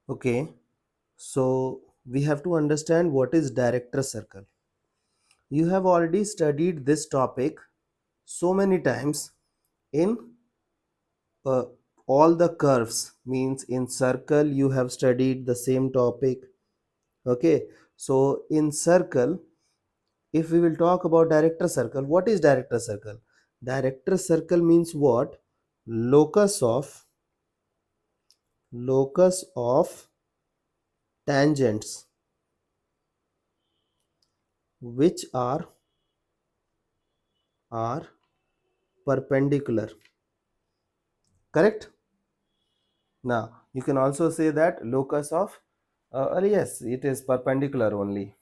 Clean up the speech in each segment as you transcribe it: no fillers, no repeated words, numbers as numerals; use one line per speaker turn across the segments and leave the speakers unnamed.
Okay, so we have to understand what is director circle. You have already studied this topic so many times in uh, all the curves, means in circle you have studied the same topic. Okay, so in circle, if we will talk about director circle, what is director circle? Director circle means what? Locus of tangents which are perpendicular. Correct? Now you can also say that locus of yes, it is perpendicular only.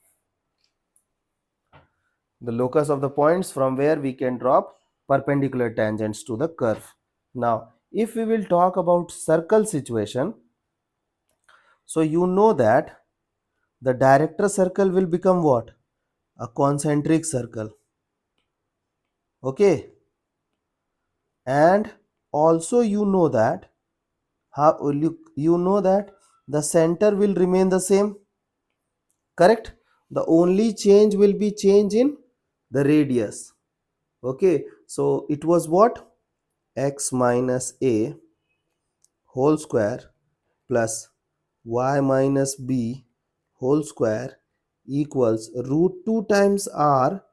The locus of the points from where we can drop perpendicular tangents to the curve. Now if we will talk about circle situation, so you know that the director circle will become what? A concentric circle. Okay, and also you know that how you know that the center will remain the same. Correct? The only change will be change in the radius. Okay, so it was what? X minus a whole square plus y minus b whole square equals root 2 times r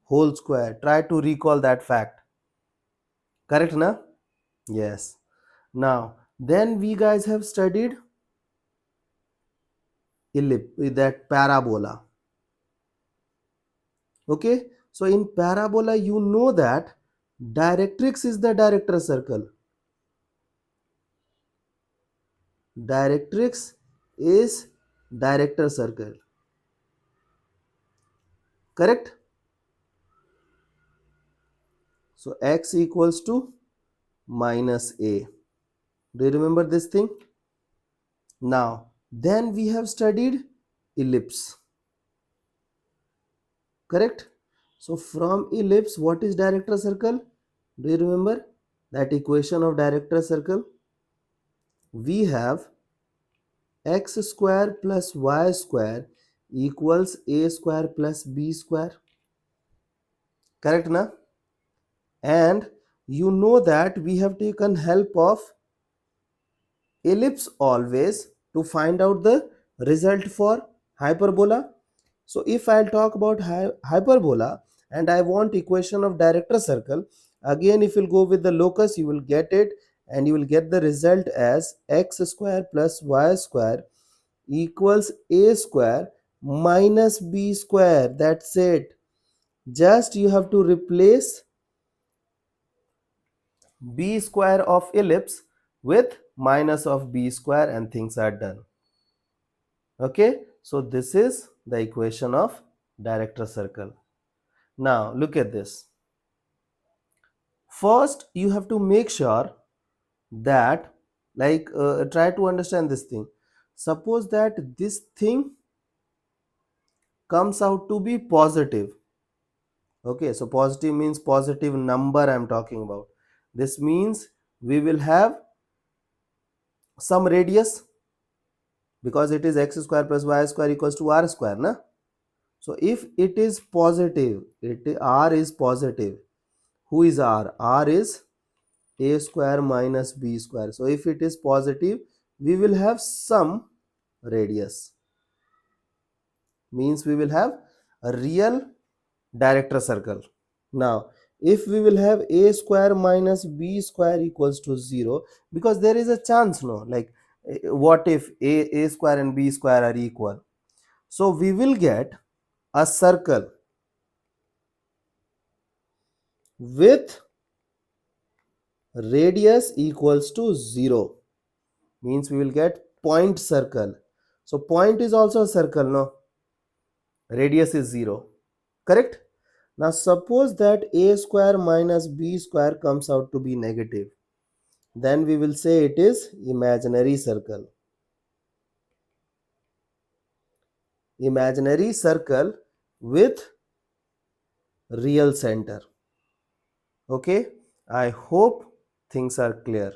whole square. Try to recall that fact. Correct, na? Yes. Now then we guys have studied that parabola. Okay, so in parabola you know that directrix is the director circle. Directrix is director circle. Correct? So x equals to minus a. Do you remember this thing? Now then we have studied ellipse. Correct? So from ellipse, what is director circle? Do you remember that equation of director circle? We have x square plus y square equals a square plus b square. Correct, na? And you know that we have taken help of ellipse always to find out the result for hyperbola. So if I'll talk about hyperbola and I want equation of director circle, again if you'll go with the locus you will get it, and you will get the result as x square plus y square equals a square minus b square. That's it. Just you have to replace b square of ellipse with minus of b square and things are done. Okay, so this is the equation of director circle. Now look at this. First you have to make sure that, like, try to understand this thing. Suppose that this thing comes out to be positive. Okay, so positive means positive number I am talking about. This means we will have some radius, because it is x square plus y square equals to r square, na? So if it is positive, r is positive. Who is r? R is a square minus b square. So if it is positive, we will have some radius, means we will have a real director circle. Now if we will have a square minus b square equals to 0, because there is a chance, no, like what if a square and b square are equal? So we will get a circle with radius equals to 0, means we will get point circle. So point is also a circle, no? Radius is 0. Correct? Now suppose that a square minus b square comes out to be negative. Then we will say it is imaginary circle. Imaginary circle with real center. Okay? I hope things are clear.